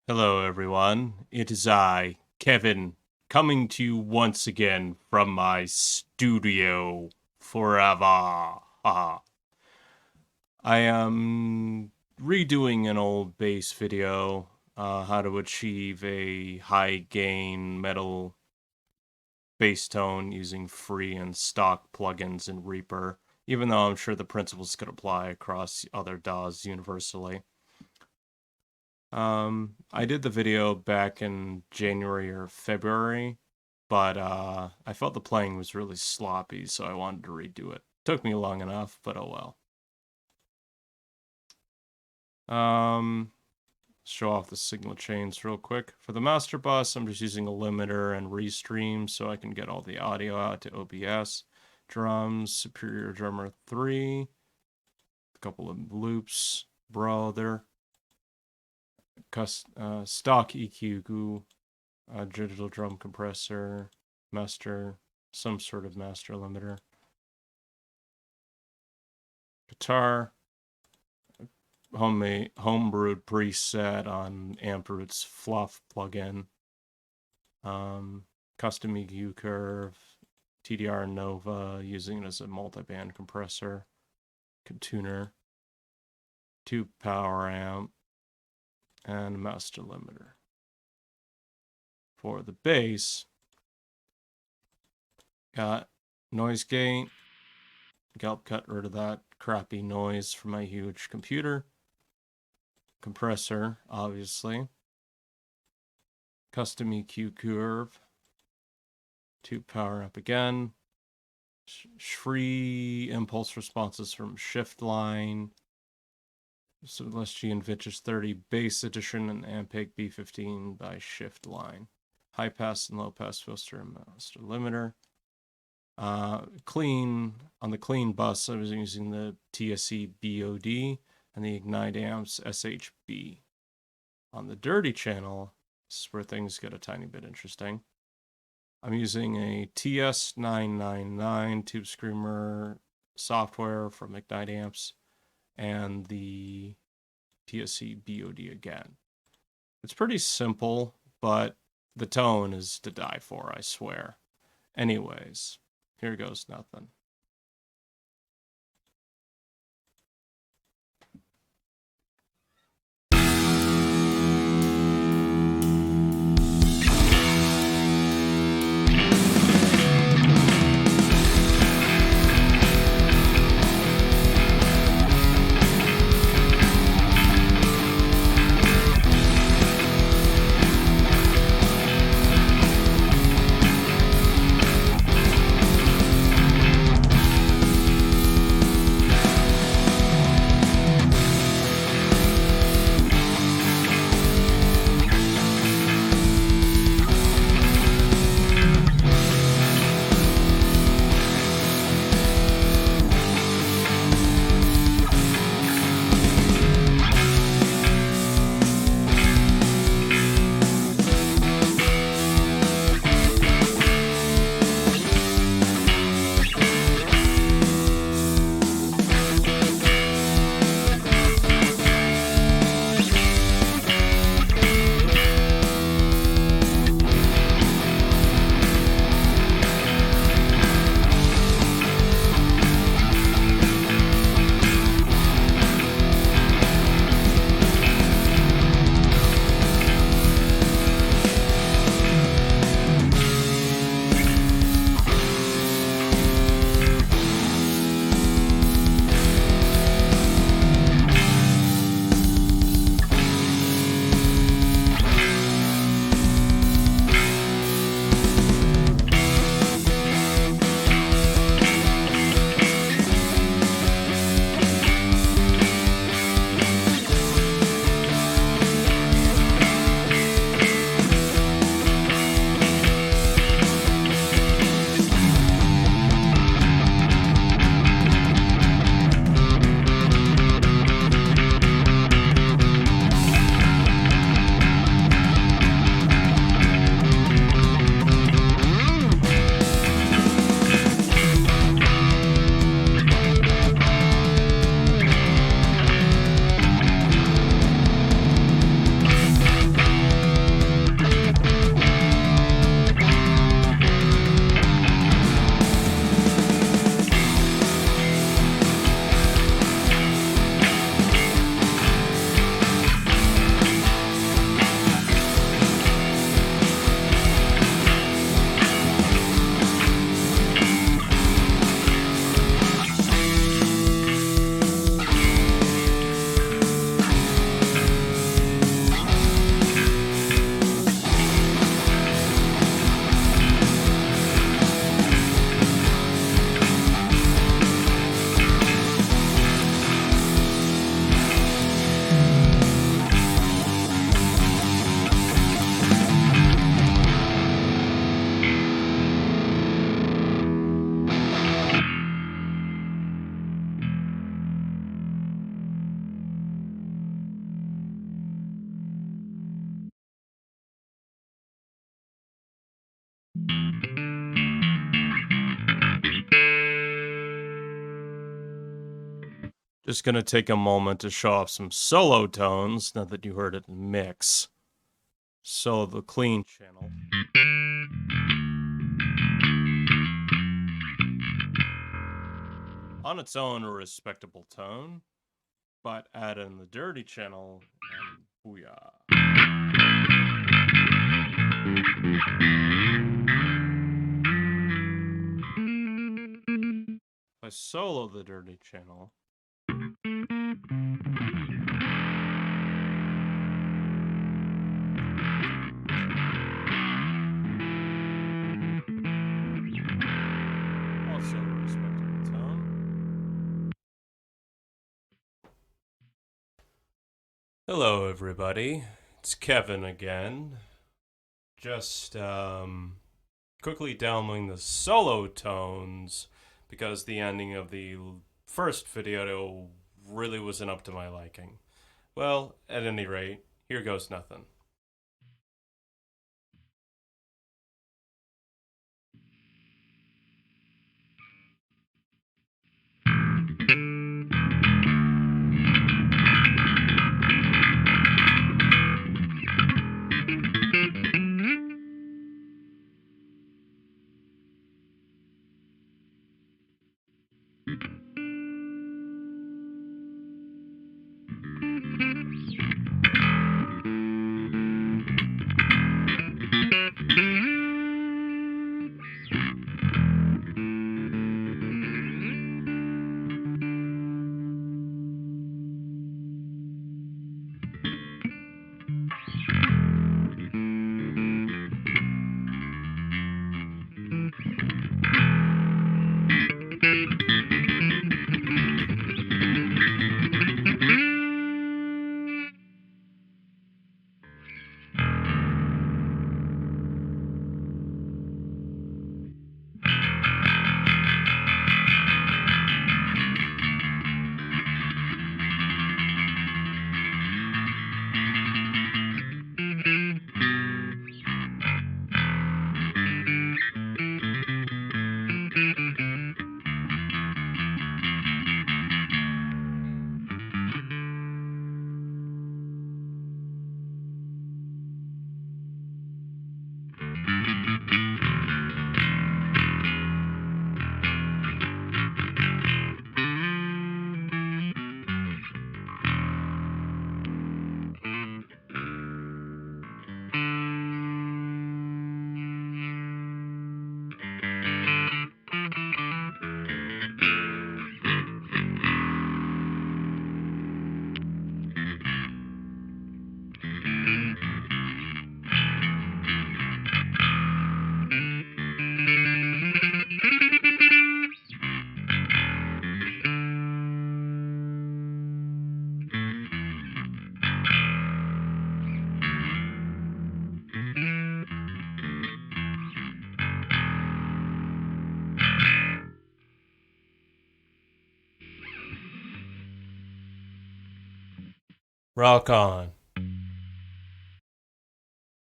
Hello, everyone. It is I, Kevin, coming to you once again from my studio forever. I am redoing an old bass video, how to achieve a high gain metal bass tone using free and stock plugins in Reaper, even though I'm sure the principles could apply across other DAWs universally. I did the video back in January or February, but I felt the playing was really sloppy, so I wanted to redo it. Took me long enough, but oh well. Show off the signal chains real quick. For the master bus, I'm just using a limiter and restream so I can get all the audio out to OBS. Drums, Superior Drummer 3, a couple of loops, brother. Stock EQ, digital drum compressor, master, some sort of master limiter. Guitar, homebrewed preset on Amproot's Fluff plugin. Custom EQ curve, TDR Nova, using it as a multi-band compressor, tuner, tube power amp, and master limiter. For the bass, got noise gate, cut rid of that crappy noise from my huge computer, compressor, obviously, custom EQ curve, tube power up again, free impulse responses from shift line, Celestia and Vintage 30 bass edition and Ampeg B15 by shift line. High pass and low pass filter and master limiter. Clean, on the clean bus, I was using the TSE BOD and the Ignite Amps SHB. On the dirty channel, this is where things get a tiny bit interesting. I'm using a TS999 Tube Screamer software from Ignite Amps and the TSE BOD again. It's pretty simple, but the tone is to die for, I swear. Anyways, here goes nothing. Just gonna take a moment to show off some solo tones now that you heard it in mix. So the clean channel. On its own, a respectable tone, but add in the dirty channel and booyah. If I solo the dirty channel, also a respectable tone. Hello everybody, it's Kevin again. Just quickly downloading the solo tones because the ending of the first video really wasn't up to my liking. Well, at any rate, here goes nothing. Rock on.